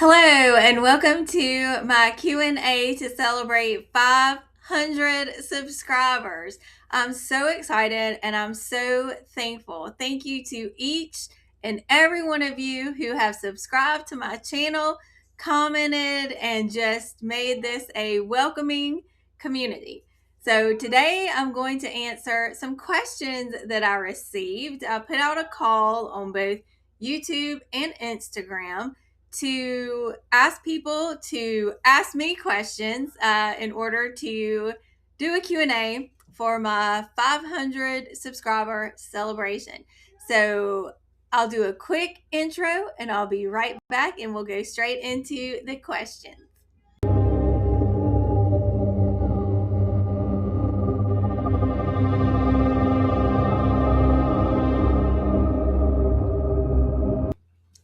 Hello and welcome to my Q&A to celebrate 500 subscribers. I'm so excited and I'm so thankful. Thank you to each and every one of you who have subscribed to my channel, commented, and just made this a welcoming community. So today I'm going to answer some questions that I received. I put out a call on both YouTube and Instagram to ask people to ask me questions in order to do a Q&A for my 500 subscriber celebration. So I'll do a quick intro and I'll be right back and we'll go straight into the questions.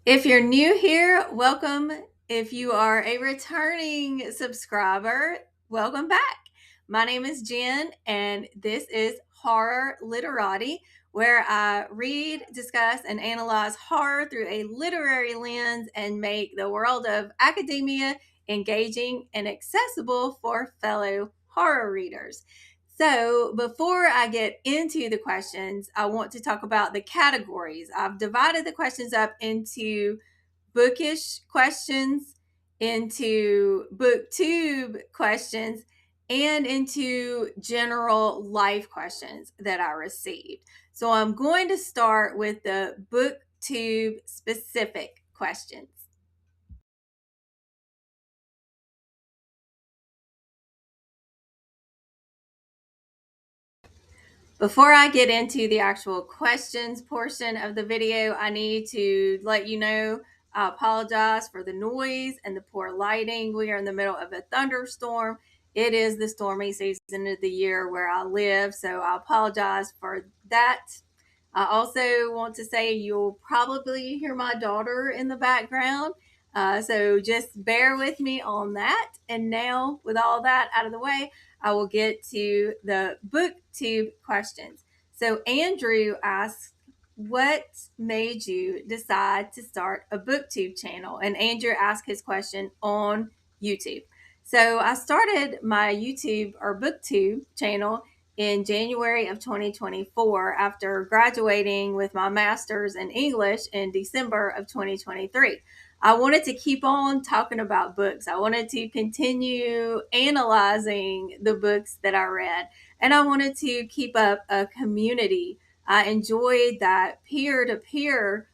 If you're new here, welcome. If you are a returning subscriber, welcome back. My name is Jen, and this is Horror Literati, where I read, discuss, and analyze horror through a literary lens and make the world of academia engaging and accessible for fellow horror readers. So, before I get into the questions, I want to talk about the categories. I've divided the questions up into bookish questions, into booktube questions, and into general life questions that I received. So, I'm going to start with the booktube specific questions. Before I get into the actual questions portion of the video, I need to let you know I apologize for the noise and the poor lighting. We are in the middle of a thunderstorm. It is the stormy season of the year where I live, so I apologize for that. I also want to say you'll probably hear my daughter in the background. So just bear with me on that. And now, with all that out of the way, I will get to the booktube questions. So Andrew asks, what made you decide to start a booktube channel? And Andrew asked his question on YouTube. So I started my YouTube or booktube channel in January of 2024 after graduating with my master's in English in December of 2023. I wanted to keep on talking about books. I wanted to continue analyzing the books that I read, and I wanted to keep up a community. I enjoyed that peer-to-peer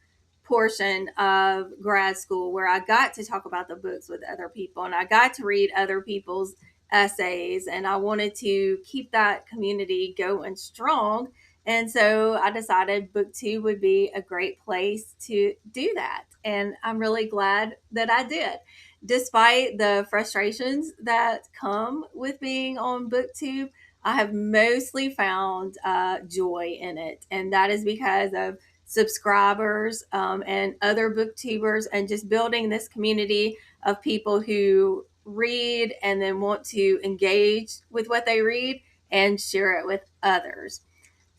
portion of grad school where I got to talk about the books with other people and I got to read other people's essays, and I wanted to keep that community going strong. And so I decided booktube would be a great place to do that. And I'm really glad that I did. Despite the frustrations that come with being on booktube, I have mostly found joy in it. And that is because of subscribers and other booktubers and just building this community of people who read and then want to engage with what they read and share it with others.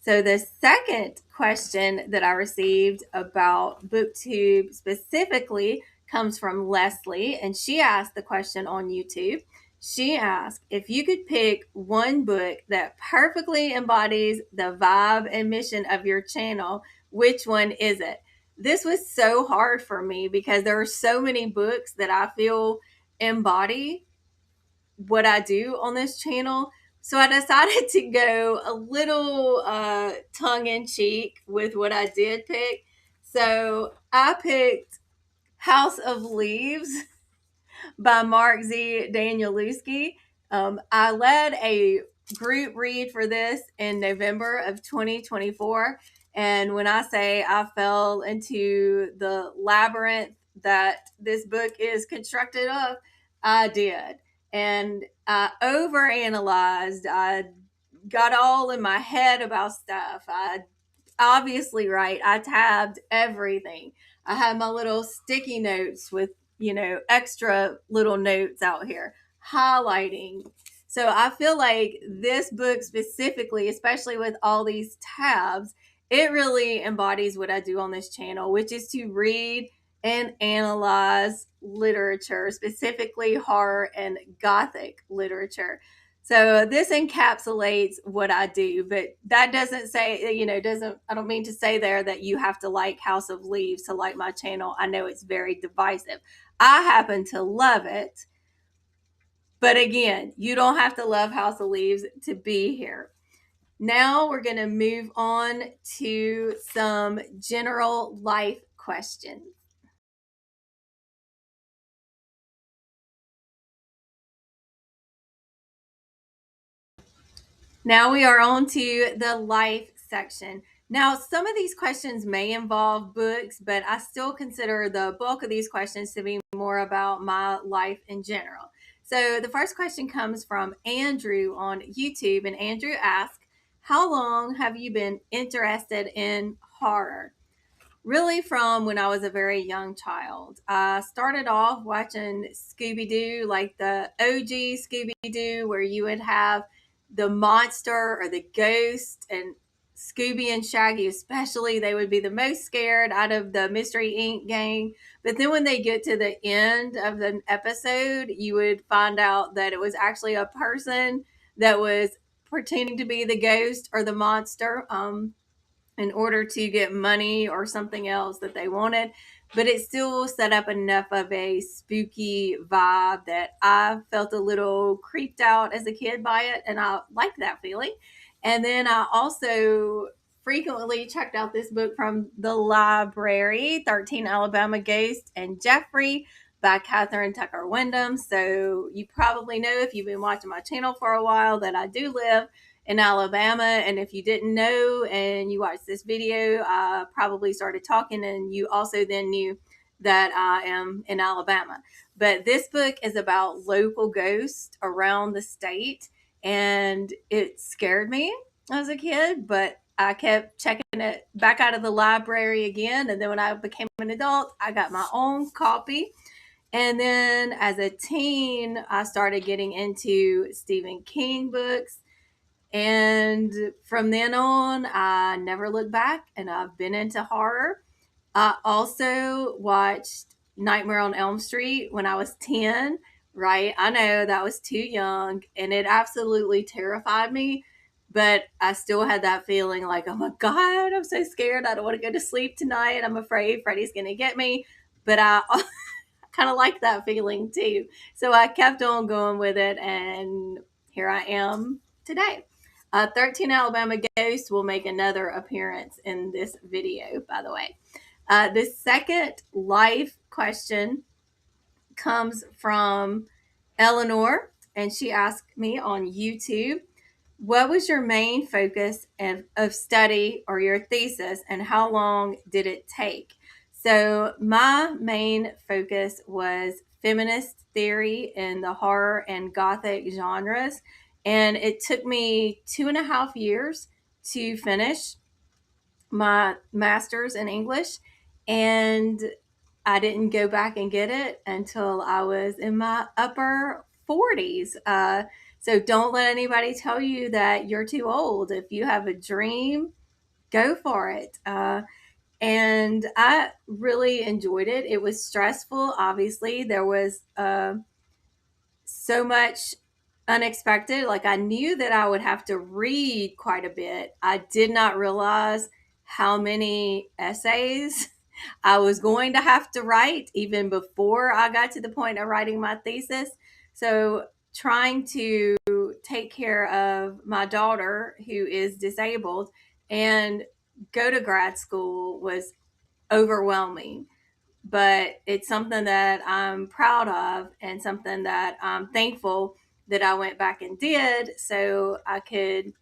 So the second question that I received about booktube specifically comes from Leslie, and she asked the question on YouTube. She asked, if you could pick one book that perfectly embodies the vibe and mission of your channel, which one is it? This was so hard for me because there are so many books that I feel embody what I do on this channel. So I decided to go a little tongue in cheek with what I did pick. So I picked House of Leaves by Mark Z. Danielewski. I led a group read for this in November of 2024. And when I say I fell into the labyrinth that this book is constructed of, I did. And I overanalyzed. I got all in my head about stuff. I obviously, right, I tabbed everything. I had my little sticky notes with, extra little notes out here, highlighting. So I feel like this book specifically, especially with all these tabs, it really embodies what I do on this channel, which is to read and analyze literature, specifically horror and gothic literature. So this encapsulates what I do, but that doesn't say, I don't mean to say there that you have to like House of Leaves to like my channel. I know it's very divisive. I happen to love it. But again, you don't have to love House of Leaves to be here. Now we're going to move on to some general life questions. Now we are on to the life section. Now, some of these questions may involve books, but I still consider the bulk of these questions to be more about my life in general. So the first question comes from Andrew on YouTube, and Andrew asks, how long have you been interested in horror? Really from when I was a very young child. I started off watching Scooby Doo, like the OG Scooby Doo, where you would have the monster or the ghost, and Scooby and Shaggy, especially, they would be the most scared out of the Mystery Inc. gang. But then when they get to the end of the episode, you would find out that it was actually a person that was pretending to be the ghost or the monster. In order to get money or something else that they wanted. But it still set up enough of a spooky vibe that I felt a little creeped out as a kid by it. And I liked that feeling. And then I also frequently checked out this book from the library, 13 Alabama Ghosts and Jeffrey by Catherine Tucker Wyndham. So you probably know, if you've been watching my channel for a while, that I do live in Alabama. And if you didn't know and you watched this video, I probably started talking and you also then knew that I am in Alabama. But this book is about local ghosts around the state, and it scared me as a kid, but I kept checking it back out of the library again. And then when I became an adult, I got my own copy. And then as a teen, I started getting into Stephen King books. And from then on, I never looked back, and I've been into horror. I also watched Nightmare on Elm Street when I was 10, right? I know that was too young, and it absolutely terrified me. But I still had that feeling like, oh my God, I'm so scared. I don't want to go to sleep tonight. I'm afraid Freddy's going to get me. But I kind of like that feeling too. So I kept on going with it, and here I am today. 13 Alabama Ghosts will make another appearance in this video, by the way. The second life question comes from Eleanor, and she asked me on YouTube, what was your main focus of study or your thesis, and how long did it take? So my main focus was feminist theory in the horror and gothic genres, and it took me 2.5 years to finish my master's in English, and I didn't go back and get it until I was in my upper 40s. So don't let anybody tell you that you're too old. If you have a dream, go for it. And I really enjoyed it. It was stressful, obviously. There was so much unexpected. Like, I knew that I would have to read quite a bit. I did not realize how many essays I was going to have to write even before I got to the point of writing my thesis. So trying to take care of my daughter who is disabled and go to grad school was overwhelming, but it's something that I'm proud of and something that I'm thankful that I went back and did, so I could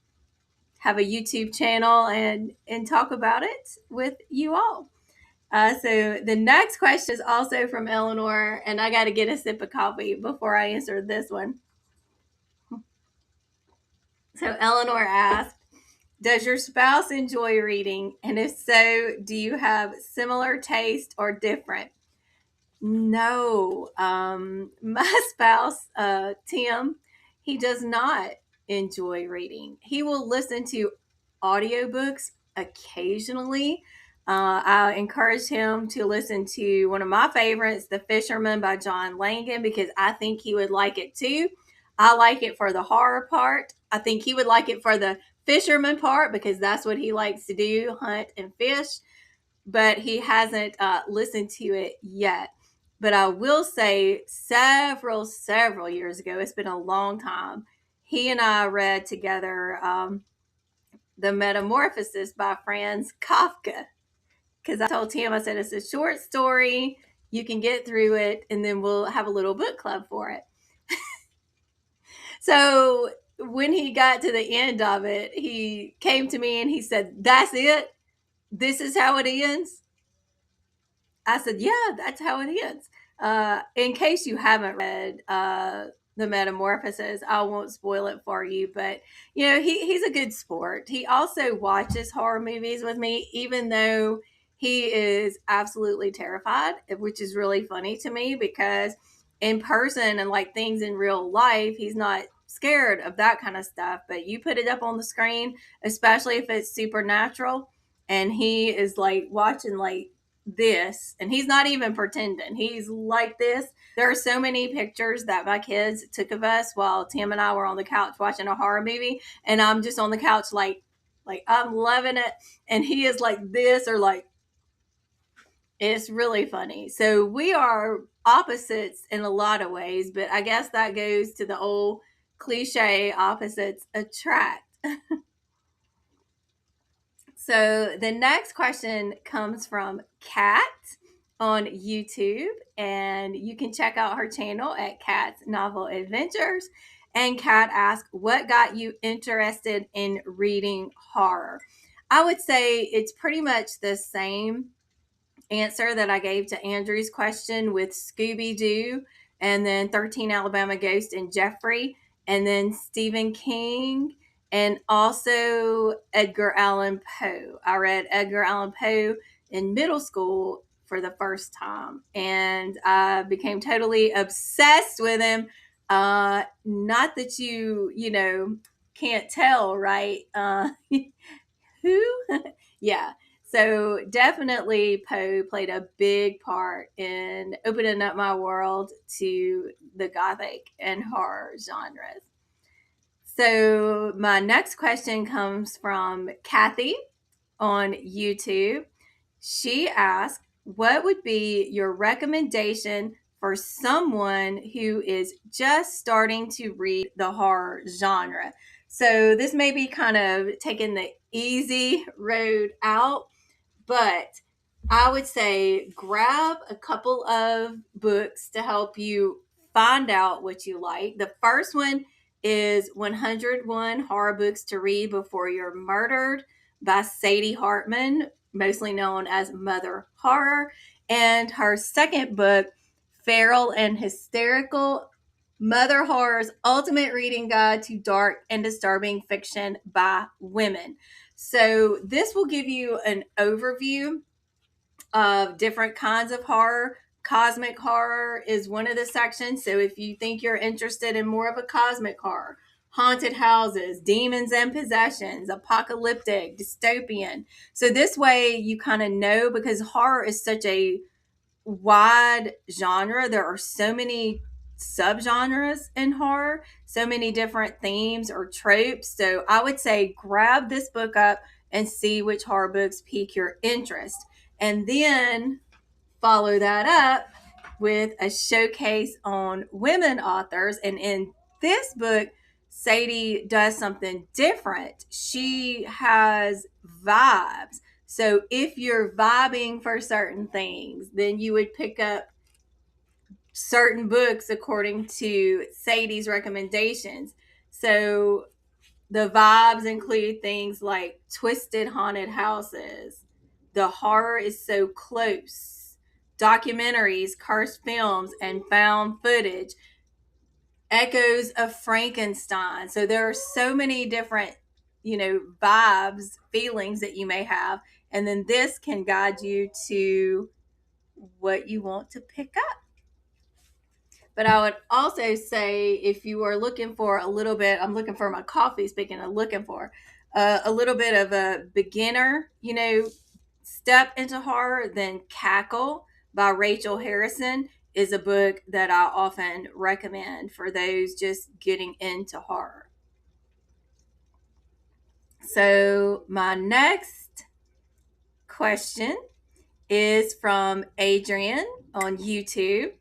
have a YouTube channel and talk about it with you all. So the next question is also from Eleanor, and I got to get a sip of coffee before I answer this one. So Eleanor asked, does your spouse enjoy reading? And if so, do you have similar taste or different? No, my spouse, Tim, he does not enjoy reading. He will listen to audiobooks occasionally, I encouraged him to listen to one of my favorites, The Fisherman by John Langan, because I think he would like it too. I like it for the horror part. I think he would like it for the fisherman part because that's what he likes to do, hunt and fish. But he hasn't listened to it yet. But I will say, several years ago, it's been a long time, he and I read together The Metamorphosis by Franz Kafka. Because I told Tim, I said, it's a short story. You can get through it, and then we'll have a little book club for it. So when he got to the end of it, he came to me and he said, "That's it? This is how it ends?" I said, "Yeah, that's how it ends." In case you haven't read The Metamorphosis, I won't spoil it for you, but he's a good sport. He also watches horror movies with me, even though he is absolutely terrified, which is really funny to me because in person and like things in real life, he's not scared of that kind of stuff. But you put it up on the screen, especially if it's supernatural, and he is like watching like this, and he's not even pretending, he's like this. There are so many pictures that my kids took of us while Tim and I were on the couch watching a horror movie, and I'm just on the couch like I'm loving it, and he is like this, or like, it's really funny. So we are opposites in a lot of ways, but I guess that goes to the old cliche, opposites attract. So the next question comes from Kat on YouTube, and you can check out her channel at Kat's Novel Adventures. And Kat asked, "What got you interested in reading horror?" I would say it's pretty much the same answer that I gave to Andrew's question with Scooby Doo, and then 13 Alabama Ghost and Jeffrey, and then Stephen King, and also Edgar Allan Poe. I read Edgar Allan Poe in middle school for the first time, and I became totally obsessed with him. Not that can't tell, right? Who? Yeah. So definitely Poe played a big part in opening up my world to the gothic and horror genres. So my next question comes from Kathy on YouTube. She asked, "What would be your recommendation for someone who is just starting to read the horror genre?" So this may be kind of taking the easy road out, but I would say grab a couple of books to help you find out what you like. The first one is 101 Horror Books to Read Before You're Murdered by Sadie Hartman, mostly known as Mother Horror. And her second book, Feral and Hysterical, Mother Horror's Ultimate Reading Guide to Dark and Disturbing Fiction by Women. So this will give you an overview of different kinds of horror. Cosmic horror is one of the sections. So if you think you're interested in more of a cosmic horror, haunted houses, demons and possessions, apocalyptic, dystopian. So this way you kind of know, because horror is such a wide genre. There are so many subgenres in horror, so many different themes or tropes. So I would say grab this book up and see which horror books pique your interest. And then follow that up with a showcase on women authors. And in this book, Sadie does something different. She has vibes. So if you're vibing for certain things, then you would pick up certain books according to Sadie's recommendations. So the vibes include things like twisted haunted houses, the horror is so close, documentaries, cursed films, and found footage, echoes of Frankenstein. So there are so many different, vibes, feelings that you may have. And then this can guide you to what you want to pick up. But I would also say, if you are looking for a little bit, I'm looking for my coffee, speaking of looking for a little bit of a beginner, step into horror, then Cackle by Rachel Harrison is a book that I often recommend for those just getting into horror. So, my next question is from Adrian on YouTube.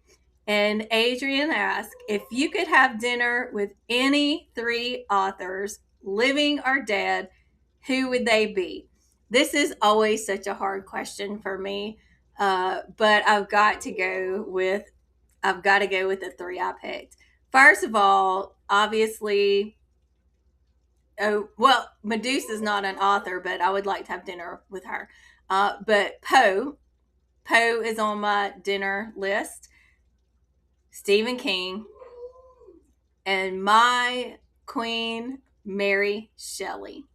And Adrian asked, if you could have dinner with any 3 authors, living or dead, who would they be? This is always such a hard question for me, but I've got to go with the 3 I picked. First of all, obviously, Medusa's not an author, but I would like to have dinner with her. But Poe is on my dinner list. Stephen King, and my queen, Mary Shelley.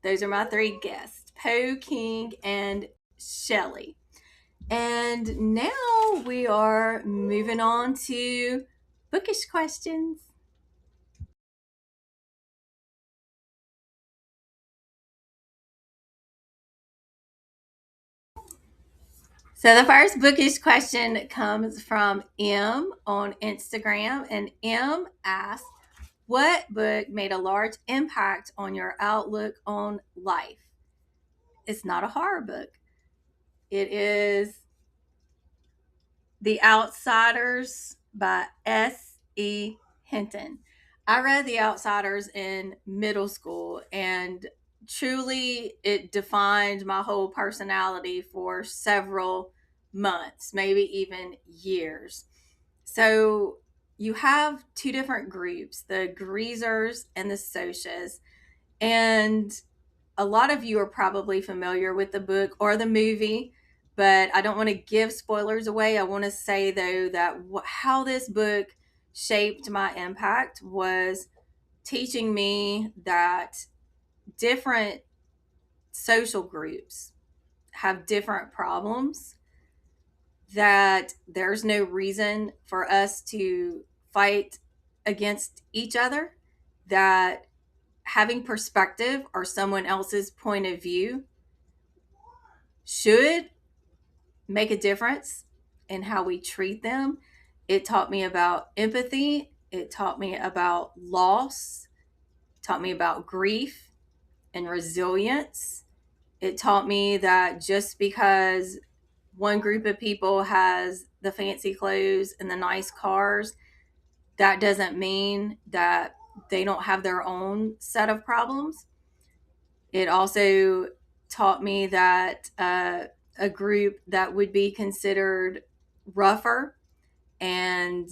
Those are my 3 guests: Poe, King, and Shelley. And now we are moving on to bookish questions. So the first bookish question comes from M on Instagram, and M asks, what book made a large impact on your outlook on life? It's not a horror book. It is The Outsiders by S.E. Hinton. I read The Outsiders in middle school, and truly it defined my whole personality for several months, maybe even years. So you have 2 different groups, the greasers and the socias. And a lot of you are probably familiar with the book or the movie, but I don't want to give spoilers away. I want to say, though, that how this book shaped my impact was teaching me that different social groups have different problems, that there's no reason for us to fight against each other, that having perspective or someone else's point of view should make a difference in how we treat them. It taught me about empathy. It taught me about loss. It taught me about grief and resilience. It taught me that just because one group of people has the fancy clothes and the nice cars, that doesn't mean that they don't have their own set of problems. It also taught me that a group that would be considered rougher and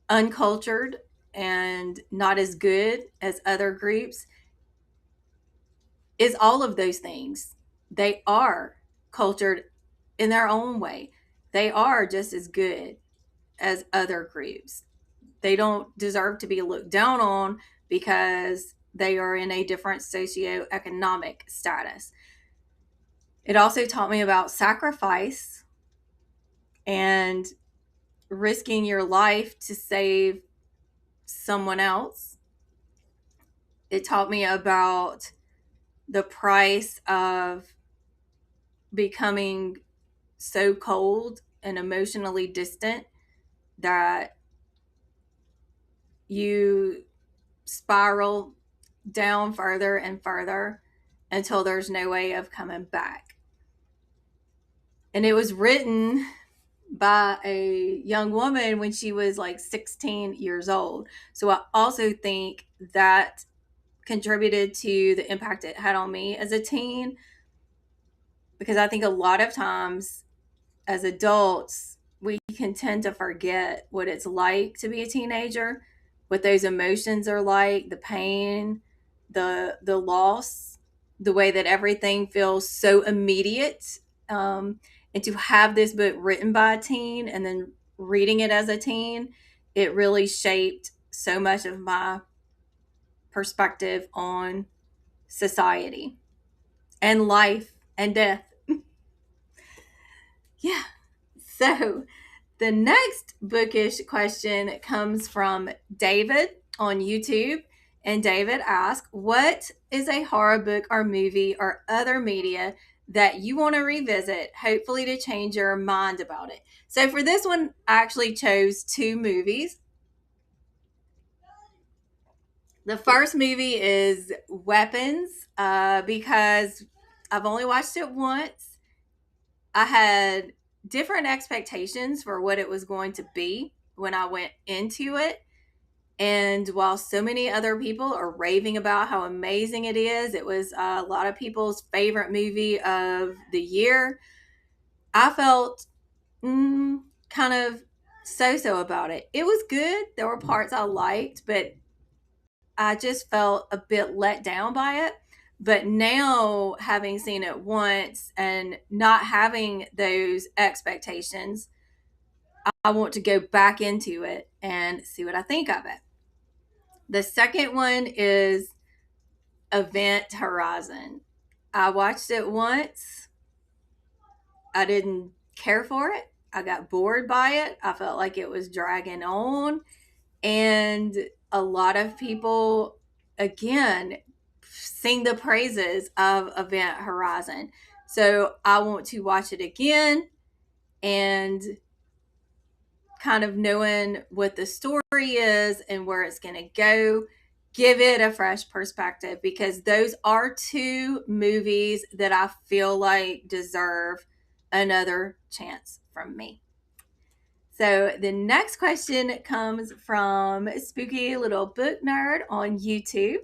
uncultured and not as good as other groups is all of those things. They are cultured in their own way. They are just as good as other groups. They don't deserve to be looked down on because they are in a different socioeconomic status. It also taught me about sacrifice and risking your life to save someone else. It taught me about the price of becoming so cold and emotionally distant that you spiral down further and further until there's no way of coming back. And it was written by a young woman when she was like 16 years old. So I also think that contributed to the impact it had on me as a teen, because I think a lot of times as adults, we can tend to forget what it's like to be a teenager, what those emotions are like, the pain, the loss, the way that everything feels so immediate. And to have this book written by a teen and then reading it as a teen, it really shaped so much of my perspective on society and life and death. Yeah. So the next bookish question comes from David on YouTube. And David asked, what is a horror book or movie or other media that you want to revisit, hopefully to change your mind about it? So for this one, I actually chose two movies. The first movie is Weapons, because I've only watched it once. I had different expectations for what it was going to be when I went into it. And while so many other people are raving about how amazing it is, it was a lot of people's favorite movie of the year. I felt kind of so about it. It was good. There were parts I liked, but I just felt a bit let down by it. But now, having seen it once and not having those expectations, I want to go back into it and see what I think of it. The second one is Event Horizon. I watched it once. I didn't care for it. I got bored by it. I felt like it was dragging on. And a lot of people, again, sing the praises of Event Horizon. So I want to watch it again and kind of knowing what the story is and where it's going to go, give it a fresh perspective, because those are two movies that I feel like deserve another chance from me. So the next question comes from Spooky Little Book Nerd on YouTube.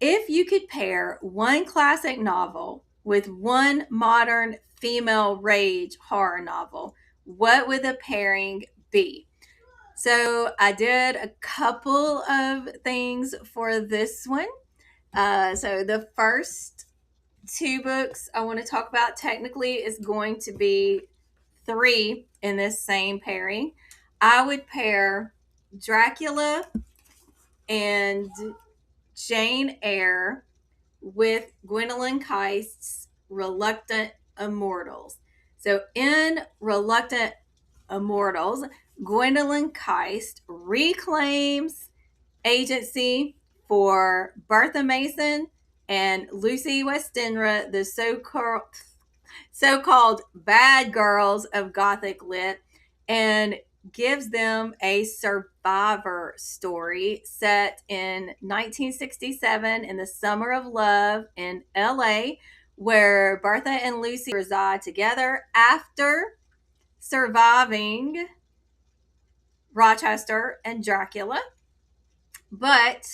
If you could pair one classic novel with one modern female rage horror novel, what would the pairing be? So I did a couple of things for this one. So the first two books I want to talk about technically is going to be three in this same pairing. I would pair Dracula and Jane Eyre with Gwendolyn Keist's Reluctant Immortals. So in Reluctant Immortals, Gwendolyn Keist reclaims agency for Bertha Mason and Lucy Westenra, the so-called bad girls of Gothic lit, and gives them a survivor story set in 1967 in the summer of love in LA, where Bertha and Lucy reside together after surviving Rochester and Dracula. But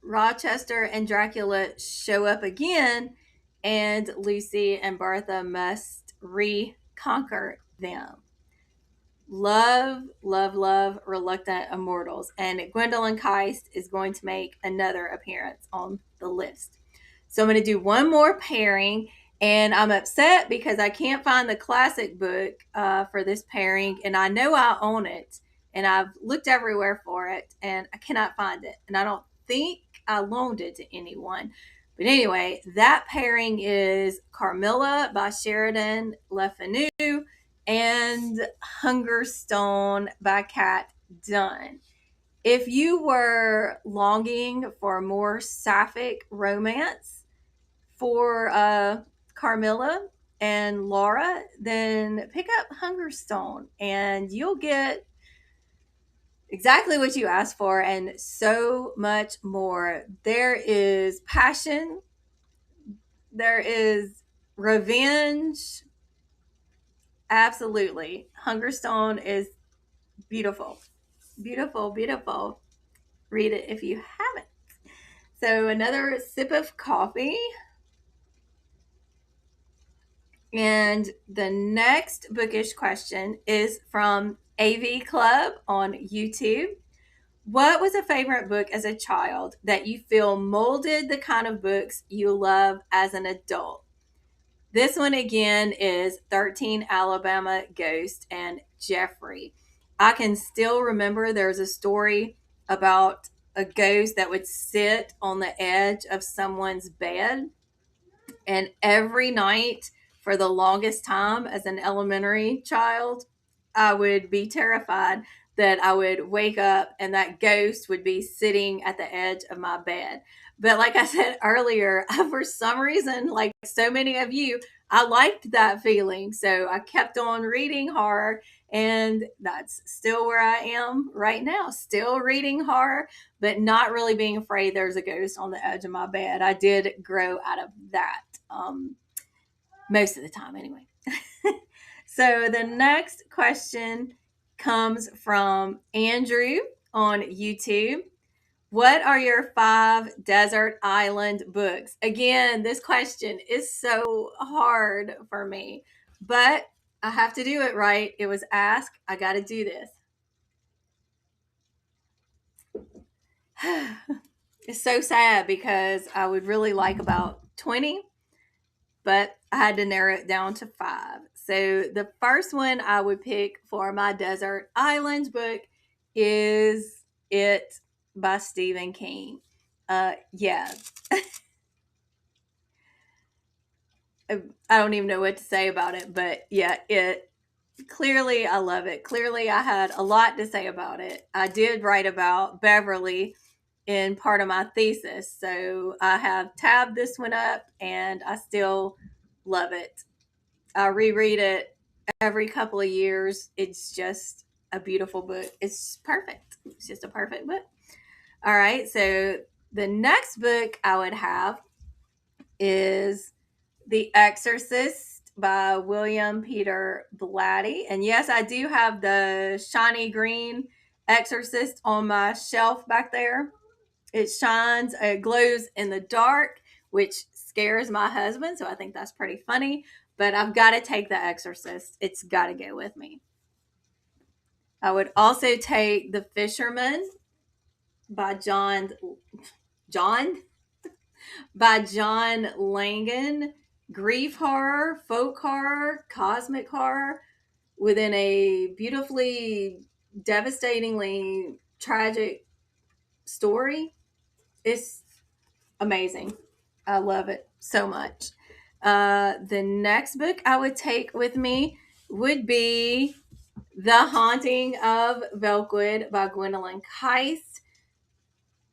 Rochester and Dracula show up again, and Lucy and Bertha must reconquer them. Love Reluctant Immortals. And Gwendolyn Keist is going to make another appearance on the list. So I'm going to do one more pairing. And I'm upset because I can't find the classic book for this pairing. And I know I own it. And I've looked everywhere for it. And I cannot find it. And I don't think I loaned it to anyone. But anyway, that pairing is Carmilla by Sheridan Le Fanu and Hungerstone by Kat Dunn. If you were longing for more sapphic romance for Carmilla and Laura, then pick up Hungerstone and you'll get exactly what you asked for and so much more. There is passion, there is revenge. Absolutely. Hungerstone is beautiful. Beautiful. Read it if you haven't. So another sip of coffee. And the next bookish question is from AV Club on YouTube. What was a favorite book as a child that you feel molded the kind of books you love as an adult? This one again is 13 Alabama Ghost and Jeffrey. I can still remember there's a story about a ghost that would sit on the edge of someone's bed. And every night for the longest time as an elementary child, I would be terrified that I would wake up and that ghost would be sitting at the edge of my bed. But like I said earlier, for some reason, like so many of you, I liked that feeling. So I kept on reading horror, and that's still where I am right now. Still reading horror, but not really being afraid there's a ghost on the edge of my bed. I did grow out of that most of the time, anyway. So the next question comes from Andrew on YouTube. What are your 5 desert island books? Again, this question is so hard for me, but I have to do it right. It was asked. I got to do this. It's so sad because I would really like about 20, but I had to narrow it down to 5. So the first one I would pick for my desert islands book is It by Stephen King. Yeah, I don't even know what to say about it, but yeah, it clearly I love it. Clearly I had a lot to say about it. I did write about Beverly in part of my thesis, so I have tabbed this one up and I still love it. I reread it every couple of years. It's just a beautiful book. It's perfect. It's just a perfect book. All right, so the next book I would have is The Exorcist by William Peter Blatty. And yes, I do have the shiny green Exorcist on my shelf back there. It shines, it glows in the dark, which scares my husband. So I think that's pretty funny. But I've got to take The Exorcist. It's got to go with me. I would also take The Fisherman by John John Langan. Grief horror, folk horror, cosmic horror within a beautifully, devastatingly tragic story. It's amazing. I love it so much. The next book I would take with me would be The Haunting of Velkwood by Gwendolyn Keist.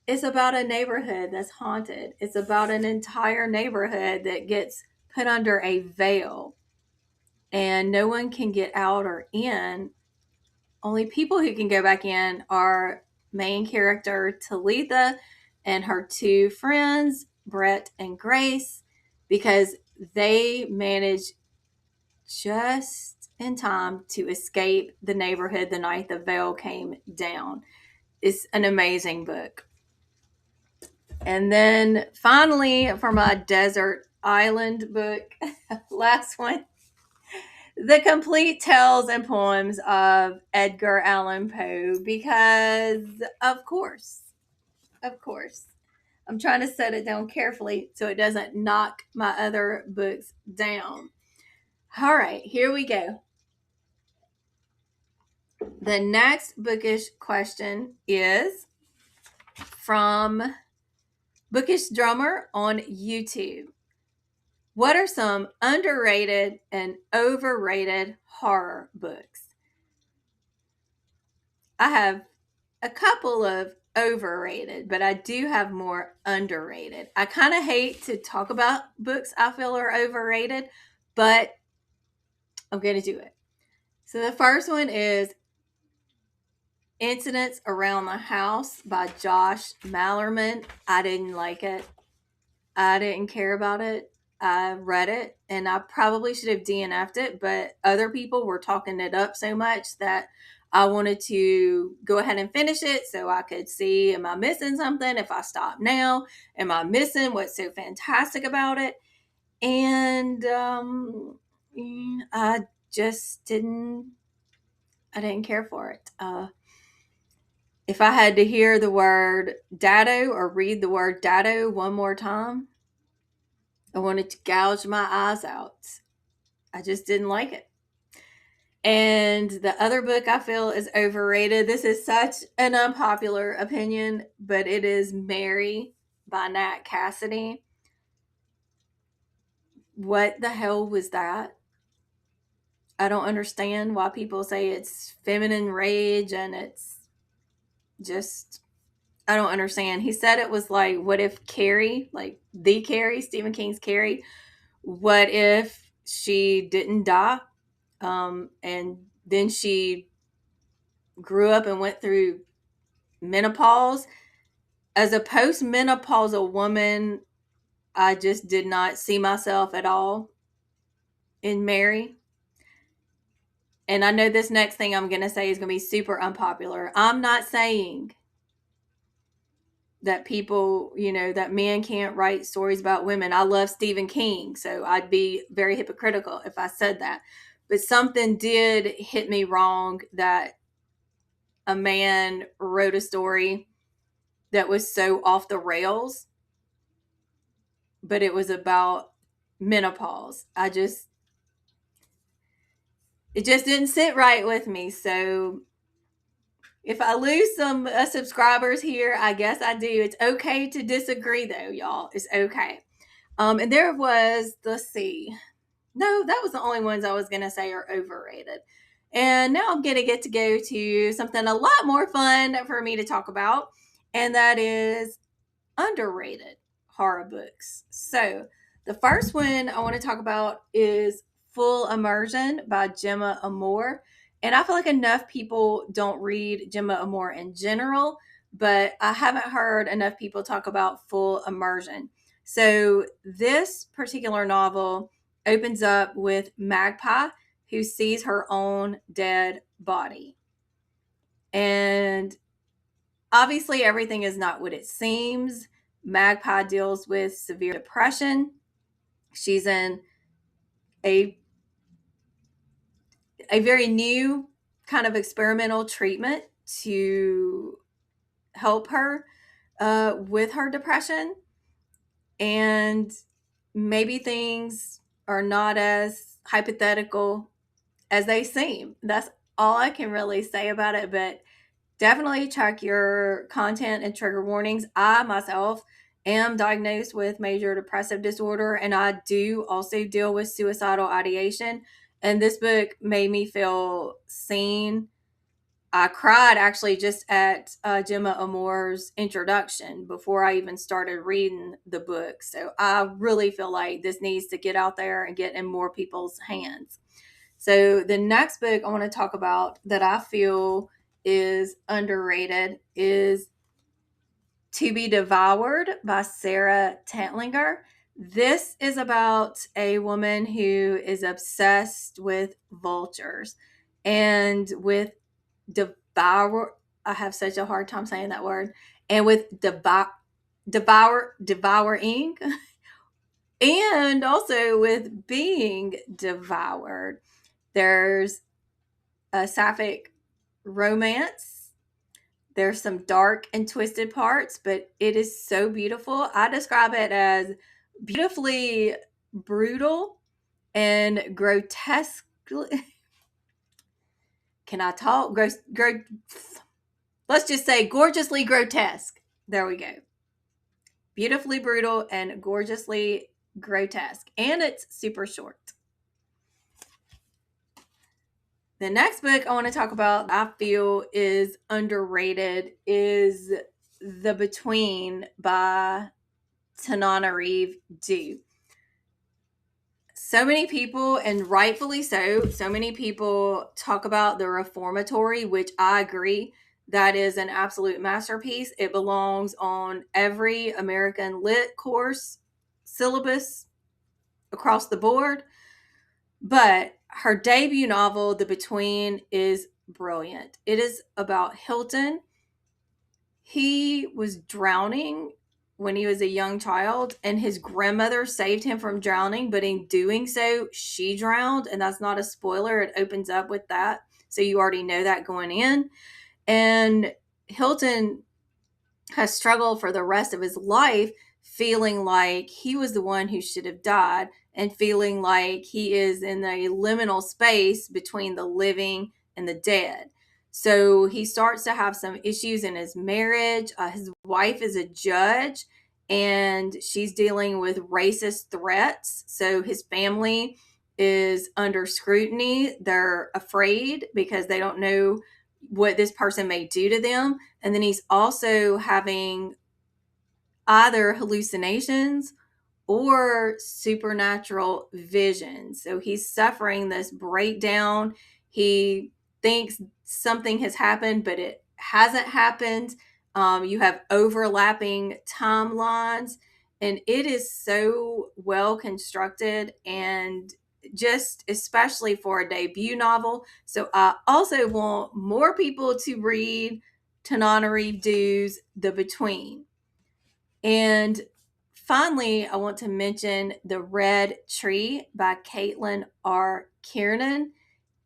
It's about a neighborhood that's haunted. It's about an entire neighborhood that gets put under a veil and no one can get out or in. Only people who can go back in are main character Talitha and her 2 friends, Brett and Grace, because they manage just in time to escape the neighborhood the night the veil came down. It's an amazing book. And then finally, for my desert island book, last one, The Complete Tales and Poems of Edgar Allan Poe, because of course, I'm trying to set it down carefully so it doesn't knock my other books down. All right, here we go. The next bookish question is from Bookish Drummer on YouTube. What are some underrated and overrated horror books? I have a couple of overrated, but I do have more underrated. I kind of hate to talk about books I feel are overrated, but I'm going to do it. So the first one is Incidents Around the House by Josh Mallerman. I didn't like it. I didn't care about it. I read it and I probably should have DNF'd it, but other people were talking it up so much that I wanted to go ahead and finish it so I could see, am I missing something? If I stop now, am I missing what's so fantastic about it? And I just I didn't care for it. If I had to hear the word dado or read the word dado one more time, I wanted to gouge my eyes out. I just didn't like it. And the other book I feel is overrated. This is such an unpopular opinion, but it is Mary by Nat Cassidy. What the hell was that? I don't understand why people say it's feminine rage, and it's just, I don't understand. He said it was like, what if Carrie, like the Carrie, Stephen King's Carrie, what if she didn't die? And then she grew up and went through menopause. As a postmenopausal woman, I just did not see myself at all in Mary. And I know this next thing I'm going to say is going to be super unpopular. I'm not saying that people, that men can't write stories about women. I love Stephen King, so I'd be very hypocritical if I said that. But something did hit me wrong, that a man wrote a story that was so off the rails, but it was about menopause. It just didn't sit right with me. So if I lose some subscribers here, I guess I do. It's okay to disagree, though, y'all. It's okay. And there was, let's see. No, that was the only ones I was going to say are overrated. And now I'm going to get to go to something a lot more fun for me to talk about, and that is underrated horror books. So the first one I want to talk about is Full Immersion by Gemma Amore. And I feel like enough people don't read Gemma Amore in general, but I haven't heard enough people talk about Full Immersion. So this particular novel opens up with Magpie, who sees her own dead body. And obviously, everything is not what it seems. Magpie deals with severe depression. She's in a very new kind of experimental treatment to help her with her depression. And maybe things are not as hypothetical as they seem. That's all I can really say about it. But definitely check your content and trigger warnings. I myself am diagnosed with major depressive disorder, and I do also deal with suicidal ideation. And this book made me feel seen. I cried actually just at Gemma Amore's introduction before I even started reading the book. So I really feel like this needs to get out there and get in more people's hands. So the next book I want to talk about that I feel is underrated is To Be Devoured by Sarah Tantlinger. This is about a woman who is obsessed with vultures and with devour. I have such a hard time saying that word. And with devouring, and also with being devoured. There's a sapphic romance. There's some dark and twisted parts, but it is so beautiful. I describe it as beautifully brutal and grotesque. Can I talk? Let's just say gorgeously grotesque. There we go. Beautifully brutal and gorgeously grotesque. And it's super short. The next book I want to talk about, I feel is underrated, is The Between by Tananarive Due. So many people, and rightfully so many people talk about The Reformatory, which I agree, that is an absolute masterpiece. It belongs on every American lit course syllabus across the board. But her debut novel, The Between, is brilliant. It is about Hilton. He was drowning when he was a young child, and his grandmother saved him from drowning, but in doing so, she drowned. And that's not a spoiler. It opens up with that. So you already know that going in. And Hilton has struggled for the rest of his life, feeling like he was the one who should have died, and feeling like he is in a liminal space between the living and the dead. So he starts to have some issues in his marriage. His wife is a judge, and she's dealing with racist threats. So his family is under scrutiny. They're afraid because they don't know what this person may do to them. And then he's also having either hallucinations or supernatural vision. So he's suffering this breakdown. He thinks something has happened, but it hasn't happened. You have overlapping timelines, and it is so well constructed and just especially for a debut novel. So I also want more people to read Tananarive Dew's The Between. And finally, I want to mention The Red Tree by Caitlin R. Kiernan.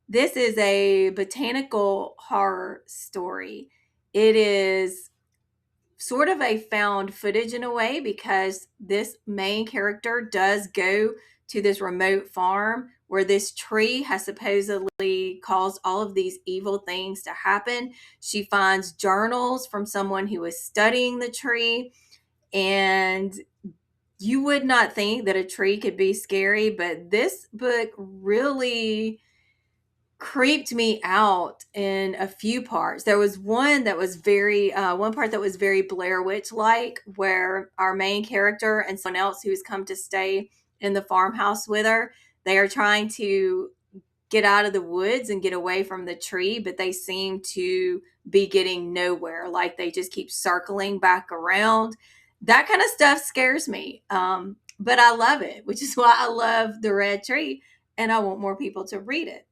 This is a botanical horror story. It is sort of a found footage in a way because this main character does go to this remote farm where this tree has supposedly caused all of these evil things to happen. She finds journals from someone who is studying the tree, and you would not think that a tree could be scary, but this book really creeped me out in a few parts. There was one that was one part that was very Blair Witch like, where our main character and someone else who's come to stay in the farmhouse with her, they are trying to get out of the woods and get away from the tree, but they seem to be getting nowhere. Like they just keep circling back around. That kind of stuff scares me. But I love it, which is why I love The Red Tree, and I want more people to read it.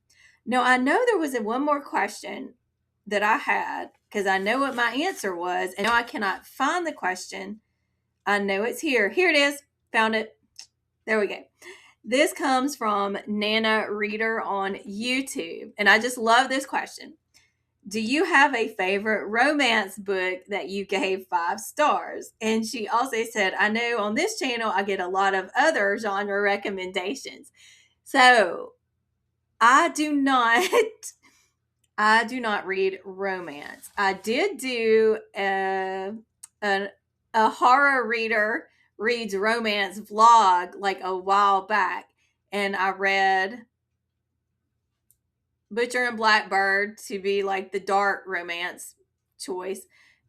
Now, I know there was one more question that I had because I know what my answer was, and now I cannot find the question. I know it's here. Here it is. Found it. There we go. This comes from Nana Reader on YouTube, and I just love this question. Do you have a favorite romance book that you gave 5 stars? And she also said, I know on this channel I get a lot of other genre recommendations. So I do not I do not read romance. I did do a horror reader reads romance vlog like a while back, and I read Butcher and Blackbird to be like the dark romance choice.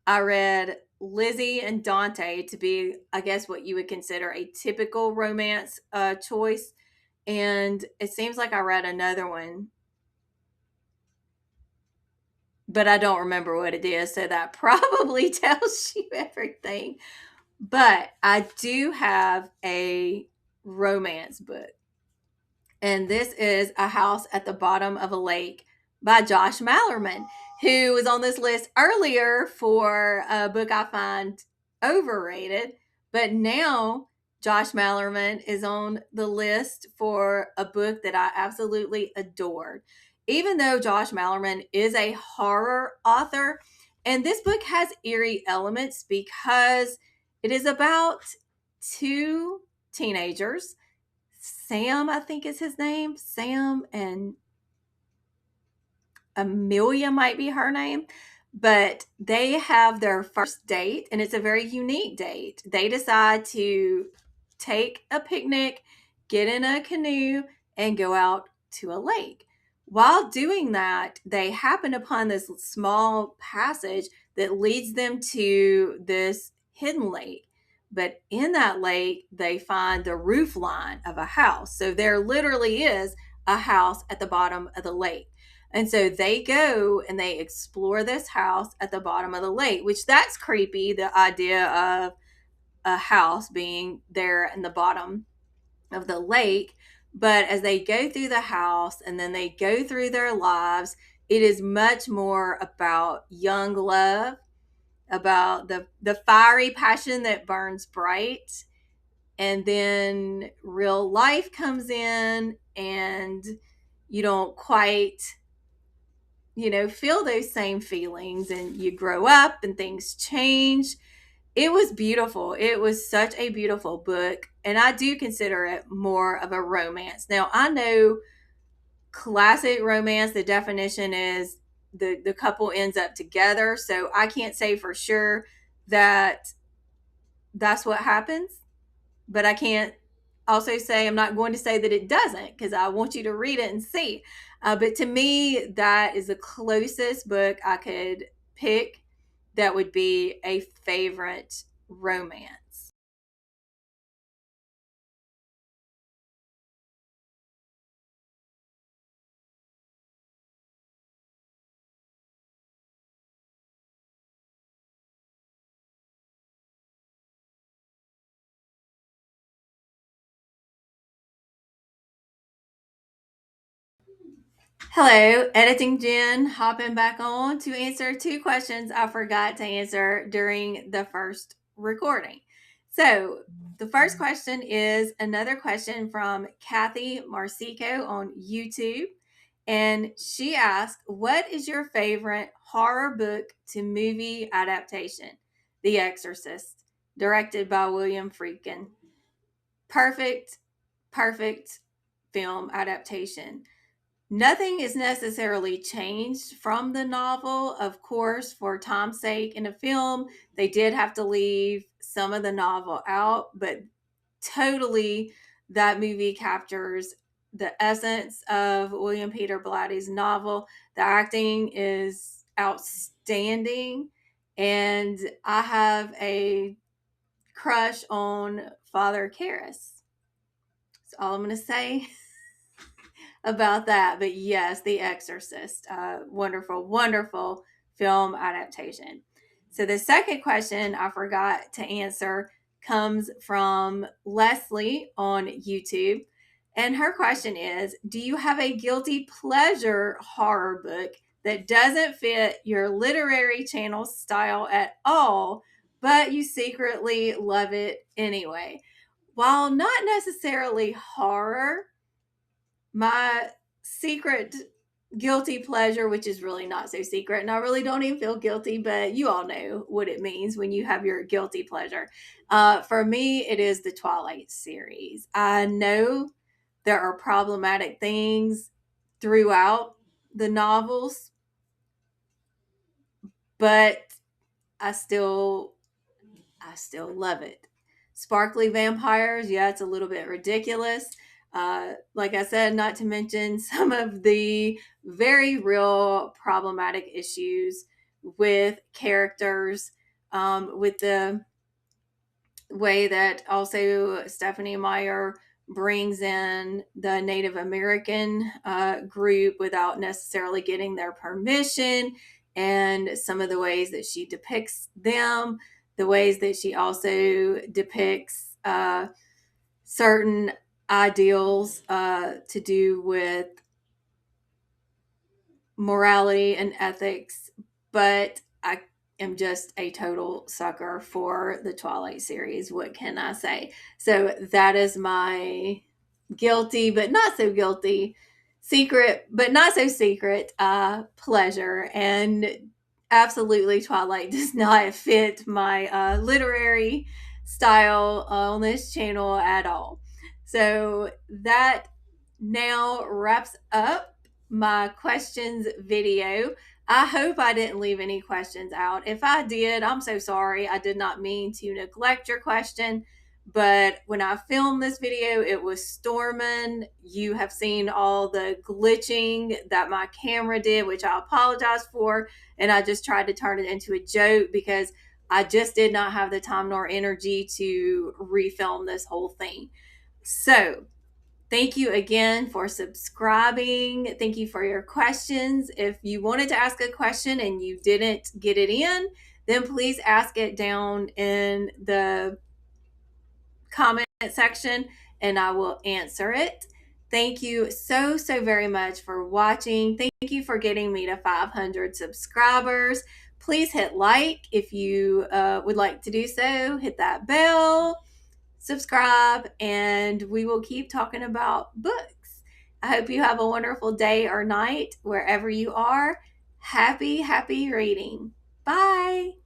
I read Lizzie and Dante to be, I guess, what you would consider a typical romance choice. And it seems like I read another one, but I don't remember what it is. So that probably tells you everything. But I do have a romance book, and this is A House at the Bottom of a Lake by Josh Mallerman, who was on this list earlier for a book I find overrated. But now Josh Mallerman is on the list for a book that I absolutely adored. Even though Josh Mallerman is a horror author, and this book has eerie elements because it is about 2 teenagers. Sam, I think is his name. Sam, and Amelia might be her name. But they have their first date, and it's a very unique date. They decide to take a picnic, get in a canoe, and go out to a lake. While doing that, they happen upon this small passage that leads them to this hidden lake. But in that lake, they find the roof line of a house. So there literally is a house at the bottom of the lake. And so they go and they explore this house at the bottom of the lake, which that's creepy, the idea of a house being there in the bottom of the lake. But as they go through the house and then they go through their lives, it is much more about young love, about the fiery passion that burns bright. And then real life comes in, and you don't quite feel those same feelings, and you grow up and things change. It was beautiful. It was such a beautiful book, and I do consider it more of a romance. Now, I know classic romance, the definition is the couple ends up together, so I can't say for sure that that's what happens, but I can't also say, I'm not going to say that it doesn't, because I want you to read it and see. But to me, that is the closest book I could pick that would be a favorite romance. Hello, Editing Jen, hopping back on to answer two questions I forgot to answer during the first recording. So, the first question is another question from Kathy Marsico on YouTube. And she asked, what is your favorite horror book to movie adaptation? The Exorcist, directed by William Friedkin. Perfect, perfect film adaptation. Nothing is necessarily changed from the novel. Of course, for time's sake, in a film, they did have to leave some of the novel out, but totally that movie captures the essence of William Peter Blatty's novel. The acting is outstanding, and I have a crush on Father Karras. That's all I'm going to say about that. But yes, The Exorcist, wonderful, wonderful film adaptation. So the second question I forgot to answer comes from Leslie on YouTube. And her question is, do you have a guilty pleasure horror book that doesn't fit your literary channel style at all, but you secretly love it anyway? While not necessarily horror, my secret guilty pleasure, which is really not so secret, and I really don't even feel guilty, but you all know what it means when you have your guilty pleasure. For me, it is the Twilight series. I know there are problematic things throughout the novels, but I still I still love it. Sparkly vampires, yeah, it's a little bit ridiculous. Like I said, not to mention some of the very real problematic issues with characters, with the way that also Stephanie Meyer brings in the Native American group without necessarily getting their permission, and some of the ways that she depicts them, the ways that she also depicts certain ideals to do with morality and ethics. But I am just a total sucker for the Twilight series. What can I say? So that is my guilty, but not so guilty, secret, but not so secret pleasure. And absolutely, Twilight does not fit my literary style on this channel at all. So that now wraps up my questions video. I hope I didn't leave any questions out. If I did, I'm so sorry. I did not mean to neglect your question. But when I filmed this video, it was storming. You have seen all the glitching that my camera did, which I apologize for. And I just tried to turn it into a joke because I just did not have the time nor energy to refilm this whole thing. So, thank you again for subscribing. Thank you for your questions. If you wanted to ask a question and you didn't get it in, then please ask it down in the comment section and I will answer it. Thank you so, so very much for watching. Thank you for getting me to 500 subscribers. Please hit like if you would like to do so. Hit that bell, subscribe, and we will keep talking about books. I hope you have a wonderful day or night wherever you are. Happy, happy reading. Bye.